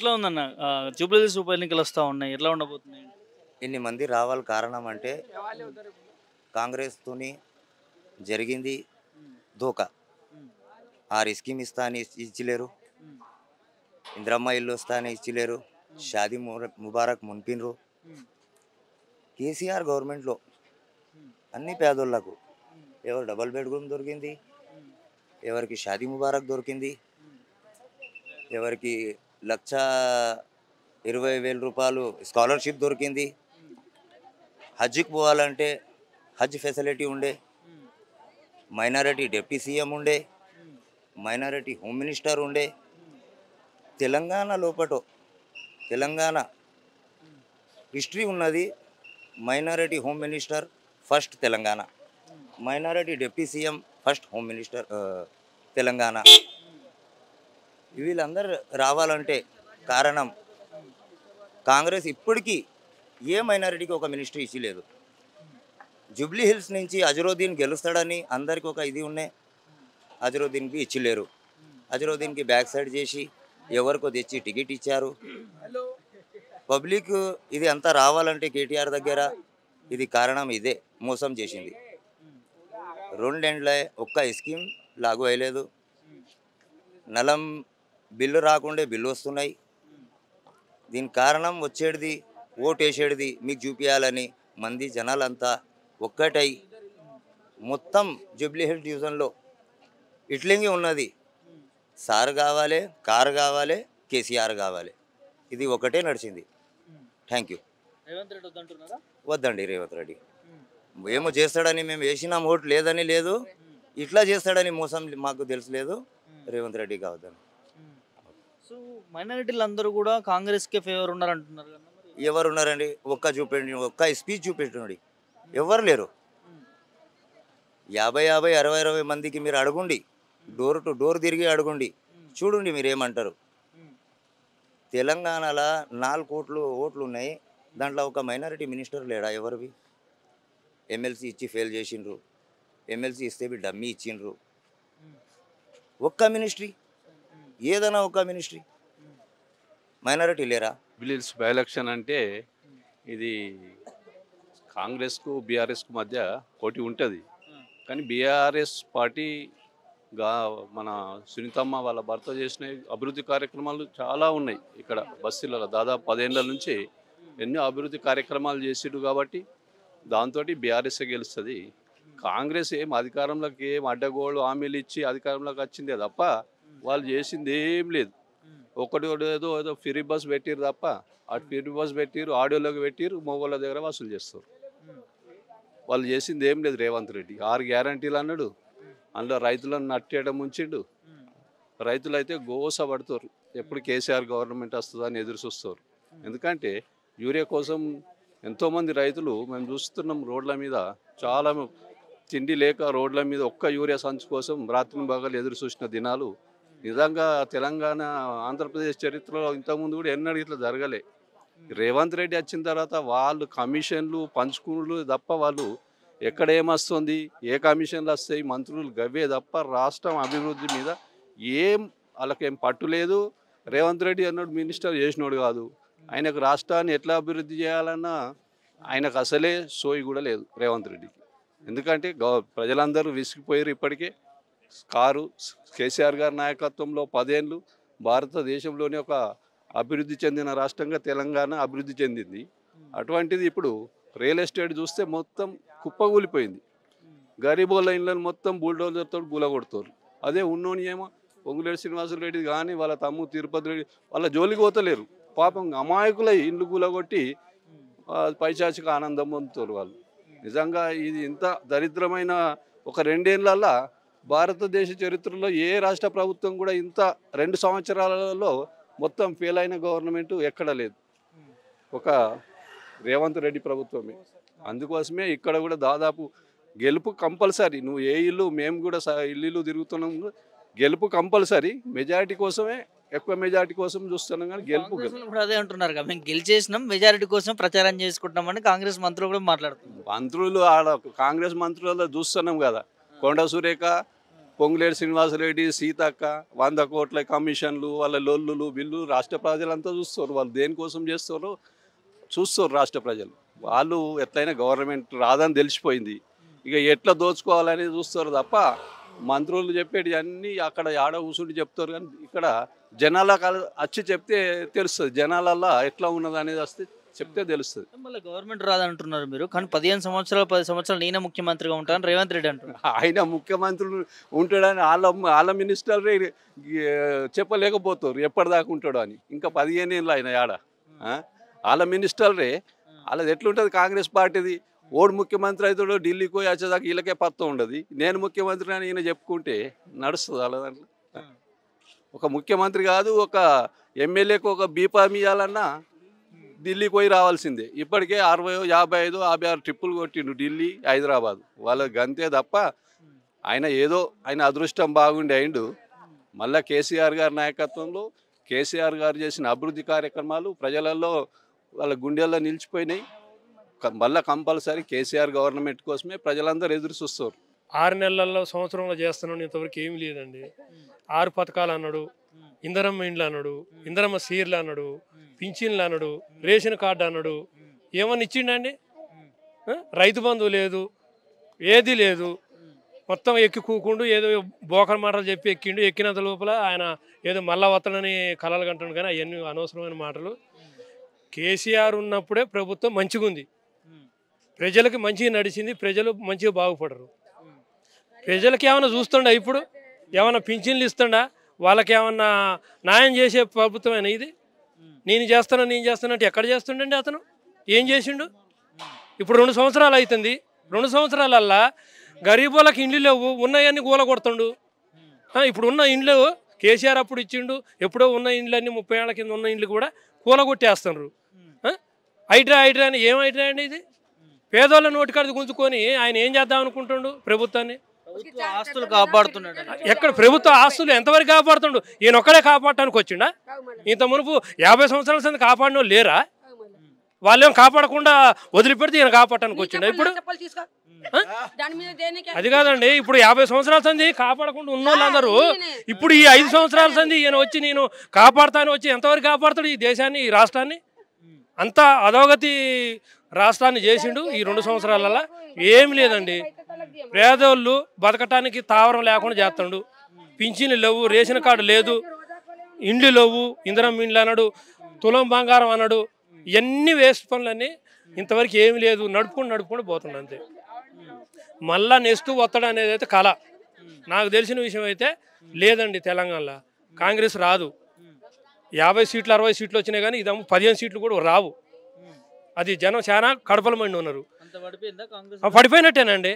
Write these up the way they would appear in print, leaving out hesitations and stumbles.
ఎట్లా ఉందన్న జూబ్లీహిల్స్ ఉప ఎన్నికలు వస్తూ ఉన్నాయి, ఎట్లా ఉండబోతున్నాయి? ఇన్ని మంది రావాలి కారణం అంటే కాంగ్రెస్తోని జరిగింది ఉమ్, ధోకా. ఉమ్, 6 స్కీమ్ ఇస్తా అని ఇచ్చిలేరు, ఉమ్, ఇంద్రమ్మ ఇల్లు వస్తా అని ఇచ్చిలేరు, ఉమ్, షాదీ ముబారక్ మున్పిన్రు. ఉమ్, కేసీఆర్ గవర్నమెంట్లో ఉమ్, అన్ని పేదోళ్లకు ఉమ్, ఎవరు డబల్ బెడ్రూమ్ దొరికింది, ఉమ్, ఎవరికి షాదీ ముబారక్ దొరికింది, ఉమ్, ఎవరికి 1,20,000 రూపాయలు స్కాలర్షిప్ దొరికింది. ఉమ్, హజ్కి పోవాలంటే హజ్ ఫెసిలిటీ ఉండే, ఉమ్, మైనారిటీ డిప్యూటీ సీఎం ఉండే, ఉమ్, మైనారిటీ హోమ్ మినిస్టర్ ఉండే. ఉమ్, తెలంగాణ లోపట తెలంగాణ ఉమ్, హిస్టరీ ఉన్నది. Minority home minister first Telangana, um, minority deputy CM first home minister Telangana. వీళ్ళందరూ రావాలంటే కారణం కాంగ్రెస్ ఇప్పటికీ ఏ మైనారిటీకి ఒక మినిస్ట్రీ ఇచ్చలేదు. జూబ్లీ హిల్స్ నుంచి అజరుద్దీన్ గెలుస్తాడని అందరికి ఒక ఇది ఉన్నాయి, అజరుద్దీన్కి ఇచ్చిలేరు. అజరుద్దీన్కి బ్యాక్ సైడ్ చేసి ఎవరికో తెచ్చి టికెట్ ఇచ్చారు. పబ్లిక్ ఇది అంతా రావాలంటే కేటీఆర్ దగ్గర ఇది కారణం ఇదే మోసం చేసింది. 2 ఏళ్ళే ఒక్క స్కీమ్ లాగు అయ్యలేదు. నలం బిల్లు రాకుండే బిల్లు వస్తున్నాయి. దీనికి కారణం వచ్చేది ఓటు వేసేది మీకు చూపించాలని మంది జనాలంతా ఒక్కటై మొత్తం జూబ్లీ హిల్స్ డివిజన్లో ఇట్లింగి ఉన్నది. సార్ కావాలి, కారు కావాలి, కేసీఆర్ కావాలి, ఇది ఒకటే నడిచింది. Thank you. రేవంత్ రెడ్డి వద్దంటున్నారా? వద్దండి రేవంత్ రెడ్డి. ఏమో చేస్తాడని మేము వేసినాం, ఓటు లేదని లేదు, ఇట్లా చేస్తాడని మోసం మాకు తెలుసులేదు. రేవంత్ రెడ్డి కావద్దని. సో మైనారిటీలు అందరూ కూడా కాంగ్రెస్కే ఫేవర్ ఉన్నారంటున్నారు కదా మరి? ఎవరు ఉన్నారండి? ఒక్క చూపెండి, ఒక్క స్పీచ్ చూపెట్టండి. ఎవరు లేరు. 50, 60 మందికి మీరు అడగండి, డోర్ టు డోర్ తిరిగి అడగండి, చూడండి మీరు ఏమంటారు. తెలంగాణలో 4 కోట్లు ఓట్లు ఉన్నాయి, దాంట్లో ఒక మైనారిటీ మినిస్టర్ లేడా? ఎవరివి? ఎమ్మెల్సీ ఇచ్చి ఫెయిల్ చేసిండ్రు, ఎమ్మెల్సీ ఇస్తే డమ్మీ ఇచ్చిండ్రు. ఒక్క మినిస్ట్రీ, ఏదైనా ఒక్క మినిస్ట్రీ మైనారిటీ లేరా? జూబ్లీహిల్స్ బై ఎలక్షన్ అంటే ఇది కాంగ్రెస్కు బీఆర్ఎస్కు మధ్య పోటీ ఉంటుంది. కానీ బీఆర్ఎస్ పార్టీ మన సునీతమ్మ వాళ్ళ భర్త చేసిన అభివృద్ధి కార్యక్రమాలు చాలా ఉన్నాయి. ఇక్కడ బస్తీలలో దాదాపు 10 ఏళ్ళ నుంచి ఎన్నో అభివృద్ధి కార్యక్రమాలు చేసిరు కాబట్టి దాంతో బీఆర్ఎస్ఏ గెలుస్తుంది. కాంగ్రెస్ ఏం అధికారంలోకి ఏం అడ్డగోళ్ళు హామీలు ఇచ్చి అధికారంలోకి వచ్చిందే తప్ప వాళ్ళు చేసింది ఏం లేదు. ఒకటి ఏదో ఏదో ఫ్రీ బస్ పెట్టిరు తప్ప, అటు ఫ్రీ బస్ పెట్టిరు, ఆడియోలోకి పెట్టిరు, మొగోళ్ళ దగ్గర వసూలు చేస్తారు. వాళ్ళు చేసింది ఏం లేదు. రేవంత్ రెడ్డి 6 గ్యారంటీలు అన్నాడు, అందులో రైతులను నట్టేయడం ఉంచిండు. రైతులు అయితే గోస పడుతారు, ఎప్పుడు కేసీఆర్ గవర్నమెంట్ వస్తుందని ఎదురు చూస్తారు. ఎందుకంటే యూరియా కోసం ఎంతోమంది రైతులు మేము చూస్తున్నాం రోడ్ల మీద, చాలా తిండి లేక రోడ్ల మీద ఒక్క యూరియా సంచి కోసం రాత్రి పగలు ఎదురు చూసిన దినాలు నిజంగా తెలంగాణ ఆంధ్రప్రదేశ్ చరిత్రలో ఇంతకుముందు కూడా ఎన్నడూ ఇట్లా జరగలే. రేవంత్ రెడ్డి వచ్చిన తర్వాత వాళ్ళు కమిషన్లు పంచుకునులు తప్ప వాళ్ళు ఎక్కడ ఏమొస్తుంది, ఏ కమిషన్లు వస్తాయి, మంత్రులు గవ్వే తప్ప రాష్ట్రం అభివృద్ధి మీద ఏం వాళ్ళకేం పట్టు లేదు. రేవంత్ రెడ్డి అన్నాడు మినిస్టర్ చేసినోడు కాదు, ఆయనకు రాష్ట్రాన్ని ఎట్లా అభివృద్ధి చేయాలన్నా ఆయనకు అసలే సోయి కూడా లేదు రేవంత్ రెడ్డికి. ఎందుకంటే ప్రజలందరూ విసిగిపోయారు. ఇప్పటికే కేసీఆర్ గారి నాయకత్వంలో 10 ఏళ్ళు భారతదేశంలోనే ఒక అభివృద్ధి చెందిన రాష్ట్రంగా తెలంగాణ అభివృద్ధి చెందింది. అటువంటిది ఇప్పుడు రియల్ ఎస్టేట్ చూస్తే మొత్తం కుప్పగూలిపోయింది. గరీబోళ్ళ ఇళ్ళని మొత్తం బుల్డోజర్తో కూలగొడతారు. అదే ఉన్నోని ఏమో పొంగులేటి శ్రీనివాసరెడ్డి కానీ వాళ్ళ తమ్ముడు తిరుపతి రెడ్డి వాళ్ళ జోలికి పోతలేరు. పాపం అమాయకులై ఇండ్లు కూలగొట్టి పైశాచిక ఆనందం పొందుతారు వాళ్ళు. నిజంగా ఇది ఇంత దరిద్రమైన ఒక 2 ఏళ్ళల్లో భారతదేశ చరిత్రలో ఏ రాష్ట్ర ప్రభుత్వం కూడా ఇంత 2 సంవత్సరాలలో మొత్తం ఫెయిల్ అయిన గవర్నమెంట్ ఎక్కడ లేదు, ఒక రేవంత్ రెడ్డి ప్రభుత్వమే. అందుకోసమే ఇక్కడ కూడా దాదాపు గెలుపు కంపల్సరీ. నువ్వు ఏ ఇల్లు, మేము కూడా ఇల్లు తిరుగుతున్నాం, గెలుపు కంపల్సరీ. మెజారిటీ కోసమే, ఎక్కువ మెజారిటీ కోసం చూస్తున్నాం. కానీ గెలుపు కూడా అదే అంటున్నారు కదా, మేము గెలిచేసినాం, మెజారిటీ కోసం ప్రచారం చేసుకుంటామని కాంగ్రెస్ మంత్రులు కూడా మాట్లాడుతున్నారు. మంత్రులు ఆడ కాంగ్రెస్ మంత్రులలో చూస్తున్నాం కదా, కొండ సురేఖ పొంగులేటి శ్రీనివాసరెడ్డి, సీతక్క 100 కోట్ల కమిషన్లు, వాళ్ళ లొల్లులు బిల్లు రాష్ట్ర ప్రజలంతా చూస్తారు. వాళ్ళు దేనికోసం చేస్తారో చూస్తారు రాష్ట్ర ప్రజలు. వాళ్ళు ఎట్లయినా గవర్నమెంట్ రాదని తెలిసిపోయింది, ఇక ఎట్లా దోచుకోవాలనేది చూస్తారు తప్ప మంత్రులు చెప్పేటి అన్నీ అక్కడ ఆడ కూర్చుండి చెప్తారు. కానీ ఇక్కడ జనాలకు వచ్చి చెప్తే తెలుస్తుంది, జనాలల్లో ఎట్లా ఉన్నది అనేది వస్తే చెప్తే తెలుస్తుంది. మళ్ళీ గవర్నమెంట్ రాదంటున్నారు మీరు, కానీ 15 సంవత్సరాలు 10 సంవత్సరాలు నేనే ముఖ్యమంత్రిగా ఉంటాను రేవంత్ రెడ్డి అంటున్నారు. ఆయన ముఖ్యమంత్రులు ఉంటాడని వాళ్ళ మినిస్టర్లే చెప్పలేకపోతారు ఎప్పటిదాకా ఉంటాడు అని. ఇంకా 15 ఏళ్ళు ఆయన ఆడ వాళ్ళ మినిస్టర్లే. వాళ్ళది ఎట్లుంటుంది కాంగ్రెస్ పార్టీది, ఓడు ముఖ్యమంత్రి అవుతాడో ఢిల్లీకి పోయి వచ్చేదాకా వీళ్ళకే పత్తం ఉండదు. నేను ముఖ్యమంత్రి అని ఈయన చెప్పుకుంటే నడుస్తుంది వాళ్ళ దాంట్లో. ఒక ముఖ్యమంత్రి కాదు, ఒక ఎమ్మెల్యేకి ఒక బీఫామ్ ఇవ్వాలన్నా ఢిల్లీకి పోయి రావాల్సిందే. ఇప్పటికే 60, 55, 56 ట్రిప్పులు కొట్టిండు ఢిల్లీ, హైదరాబాద్. వాళ్ళకి అంతే తప్ప ఆయన ఏదో ఆయన అదృష్టం బాగుండి అయిండు. మళ్ళీ కేసీఆర్ గారి నాయకత్వంలో కేసీఆర్ గారు చేసిన అభివృద్ధి కార్యక్రమాలు ప్రజలలో వాళ్ళ గుండెల్లో నిలిచిపోయినాయి. మళ్ళీ కంపల్సరీ కేసీఆర్ గవర్నమెంట్ కోసమే ప్రజలందరూ ఎదురు చూస్తారు. 6 నెలల్లో సంవత్సరంలో చేస్తున్నాడు, ఇంతవరకు ఏమి లేదండి. 6 పథకాలు అన్నాడు, ఇందరమ్మ ఇండ్లు అన్నాడు, ఇందరమ్మ సీర్లు అన్నాడు, పింఛన్లు అన్నాడు, రేషన్ కార్డు అన్నాడు. ఏమన్నా ఇచ్చిండండి? రైతు బంధువు లేదు, ఏది లేదు. మొత్తం ఎక్కి కూకుండు ఏదో బోకర్ మాటలు చెప్పి ఎక్కిండు. ఎక్కినంత లోపల ఆయన ఏదో మళ్ళా వత్తనని కలలు కంటాడు. కానీ అవన్నీ అనవసరమైన మాటలు. కేసీఆర్ ఉన్నప్పుడే ప్రభుత్వం మంచిగా ఉంది, ప్రజలకి మంచిగా నడిచింది, ప్రజలు మంచిగా బాగుపడరు. ప్రజలకి ఏమైనా చూస్తుండా? ఇప్పుడు ఏమైనా పింఛన్లు ఇస్తుండా? వాళ్ళకి ఏమన్నా న్యాయం చేసే ప్రభుత్వమేనా ఇది? నేను చేస్తాను అంటే ఎక్కడ చేస్తుండండి అతను? ఏం చేసిండు? ఇప్పుడు 2 సంవత్సరాలు అవుతుంది. 2 సంవత్సరాలల్లా గరీబులకు ఇండ్లు లేవు, ఉన్నాయన్నీ గోల కొడుతుండు. ఇప్పుడు ఉన్న ఇండ్లు కేసీఆర్ అప్పుడు ఇచ్చిండు, ఎప్పుడో ఉన్న ఇండ్లన్నీ 30 ఏళ్ల కింద ఉన్న ఇండ్లు కూడా కూలగొట్టేస్తున్నారు. హైడ్రా అని ఏం హైడ్రా అండి ఇది? పేదోళ్ళ నోటికాడిది గుంజుకొని ఆయన ఏం చేద్దాం అనుకుంటుండు ప్రభుత్వాన్ని? ఆస్తులు కాపాడుతున్నాడు. ఎక్కడ ప్రభుత్వ ఆస్తులు ఎంతవరకు కాపాడుతుండు? ఈయన ఒక్కడే కాపాడటానికి వచ్చిండా? ఇంత మునుపు 50 సంవత్సరాల సంది కాపాడిన వాళ్ళు లేరా? వాళ్ళేం కాపాడకుండా వదిలిపెడితే ఈయన కాపాడటానికి వచ్చిండా? ఇప్పుడు అది కాదండి, ఇప్పుడు 50 సంవత్సరాల సంది కాపాడకుండా ఉన్న వాళ్ళందరూ ఇప్పుడు ఈ 5 సంవత్సరాల సంది ఈయన వచ్చి నేను కాపాడుతాను వచ్చి ఎంతవరకు కాపాడుతాడు ఈ దేశాన్ని, ఈ రాష్ట్రాన్ని? అంతా అధోగతి రాష్ట్రాన్ని చేసిండు ఈ 2 సంవత్సరాలలో. ఏమి లేదండి, పేదోళ్ళు బతకటానికి తావరం లేకుండా చేస్తాడు. పింఛన్లు లేవు, రేషన్ కార్డు లేదు, ఇండ్లు లేవు, ఇంధనం ఇండ్లు అన్నాడు, తులం బంగారం అన్నాడు. ఇవన్నీ వేస్ట్ పనులన్నీ ఇంతవరకు ఏమి లేదు. నడుపుకుంటూ పోతుండ అంతే. మళ్ళా నెక్స్ట్ ఒత్తడం అనేది అయితే కళ. నాకు తెలిసిన విషయం అయితే లేదండి, తెలంగాణలో కాంగ్రెస్ రాదు. 50 సీట్లు 60 సీట్లు వచ్చినాయి కానీ ఇదేమో 15 సీట్లు కూడా రావు. అది జనం చాలా కడపల మండి ఉన్నారు. పడిపోయినట్టేనండి.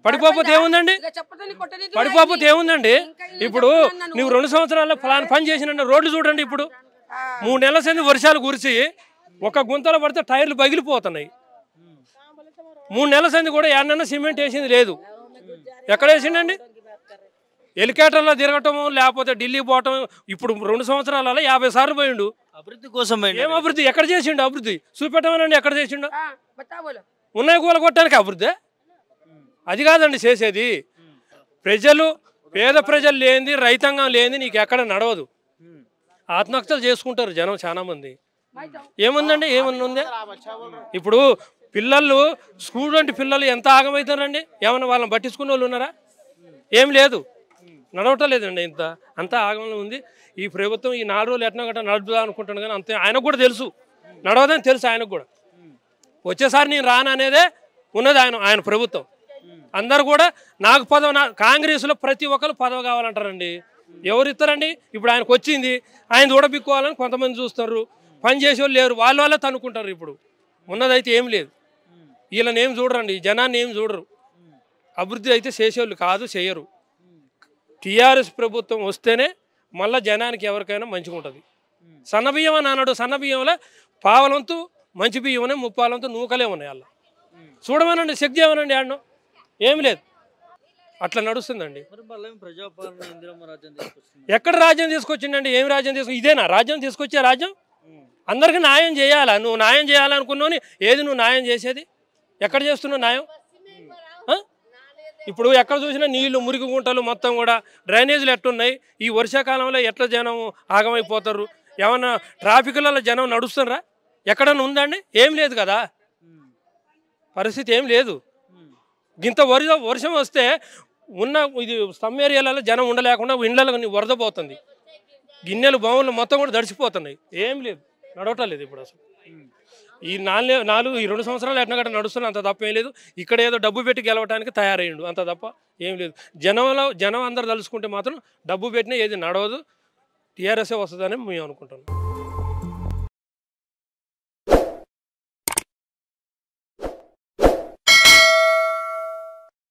పడిపోతే ఏముందండి? పడిపోతే ఏముందండి? ఇప్పుడు నువ్వు 2 సంవత్సరాల పని చేసిన రోడ్లు చూడండి. ఇప్పుడు 3 నెలల సంది వర్షాలు కురిసి ఒక గుంతలో పడితే టైర్లు పగిలిపోతున్నాయి. 3 నెలల సంది కూడా ఏడన్నా సిమెంట్ వేసింది లేదు. ఎక్కడ వేసిండండి? హెలికాప్టర్లో తిరగటము, లేకపోతే ఢిల్లీ పోవటం. ఇప్పుడు 2 సంవత్సరాలలో 50 సార్లు పోయిండు. అభివృద్ధి కోసం ఏం అభివృద్ధి? ఎక్కడ చేసిండు అభివృద్ధి? చూపెట్టమనండి ఎక్కడ చేసిండు? ఉన్నాయి కూల కొట్టడానికి అభివృద్ధి? అది కాదండి చేసేది. ప్రజలు, పేద ప్రజలు లేనిది, రైతాంగం లేనిది నీకు ఎక్కడ నడవదు. ఆత్మహత్యలు చేసుకుంటారు జనం చాలా మంది. ఏముందండి? ఏమన్నా ఉందే? ఇప్పుడు పిల్లలు, స్టూడెంట్ పిల్లలు ఎంత ఆగమవుతారండి? ఏమన్నా వాళ్ళని పట్టించుకునే వాళ్ళు ఉన్నారా? ఏం లేదు, నడవటం లేదండి. అంతా ఆగమనం ఉంది. ఈ ప్రభుత్వం ఈ 4 రోజులు ఎట్లా గట్రా నడుపుదా అనుకుంటాను కానీ అంతే. ఆయనకు కూడా తెలుసు నడవదని తెలుసు ఆయనకు కూడా. వచ్చేసారి నేను రాను అనేదే ఉన్నది ఆయన ప్రభుత్వం. అందరు కూడా నాకు పదవి, కాంగ్రెస్లో ప్రతి ఒక్కరు పదవి కావాలంటారండి. ఎవరు ఇస్తారండి? ఇప్పుడు ఆయనకు వచ్చింది, ఆయన చూడబిక్కోవాలని కొంతమంది చూస్తారు. పని చేసేవాళ్ళు లేరు, వాళ్ళే తనుకుంటారు. ఇప్పుడు ఉన్నదైతే ఏం లేదు. వీళ్ళని ఏం చూడరండి, జనాన్ని ఏం చూడరు. అభివృద్ధి అయితే చేసేవాళ్ళు కాదు, చేయరు. టీఆర్ఎస్ ప్రభుత్వం వస్తేనే మళ్ళీ జనానికి ఎవరికైనా మంచిగా ఉంటుంది. సన్నబియ్యం అని అన్నాడు, సన్నబియ్యంలో పావలంతు మంచి బియ్యం, 30 నూకలే ఉన్నాయి. అలా చూడమనండి, చెక్ చేయమనండి. ఆడను ఏమి లేదు, అట్లా నడుస్తుందండి. ఎక్కడ రాజ్యం తీసుకొచ్చిండండి? ఏం రాజ్యం ఇదేనా రాజ్యం తీసుకొచ్చే రాజ్యం? అందరికీ న్యాయం చేయాలా? నువ్వు న్యాయం చేయాలనుకున్నావు, ఏది నువ్వు న్యాయం చేసేది? ఎక్కడ చేస్తున్నావు న్యాయం? ఇప్పుడు ఎక్కడ చూసినా నీళ్లు మురికి గుంటలు మొత్తం కూడా డ్రైనేజీలు ఎట్టున్నాయి. ఈ వర్షాకాలంలో ఎట్లా జనం ఆగమైపోతారు? ఏమన్నా ట్రాఫిక్లలో జనం నడుస్తున్నారా? ఎక్కడన్నా ఉందండి? ఏం లేదు కదా, పరిస్థితి ఏం లేదు. ఇంత వర్షం వస్తే ఉన్న ఇది సమ్ ఏరియాలలో జనం ఉండలేకుండా ఇండ్లలో వరద పోతుంది. గిన్నెలు బావులు మొత్తం కూడా దడిచిపోతున్నాయి. ఏం లేదు, నడవటం లేదు ఇప్పుడు అసలు. ఈ 2 సంవత్సరాలు ఎట్నగట్ట నడుస్తున్నా, అంత తప్ప ఏం లేదు. ఇక్కడ ఏదో డబ్బు పెట్టి గెలవడానికి తయారయ్యిండు, అంత తప్ప ఏం లేదు. జనం అందరు తలుచుకుంటే మాత్రం డబ్బు పెట్టినా ఏది నడవదు, టీఆర్ఎస్ఏ వస్తుందని మేము అనుకుంటున్నాం.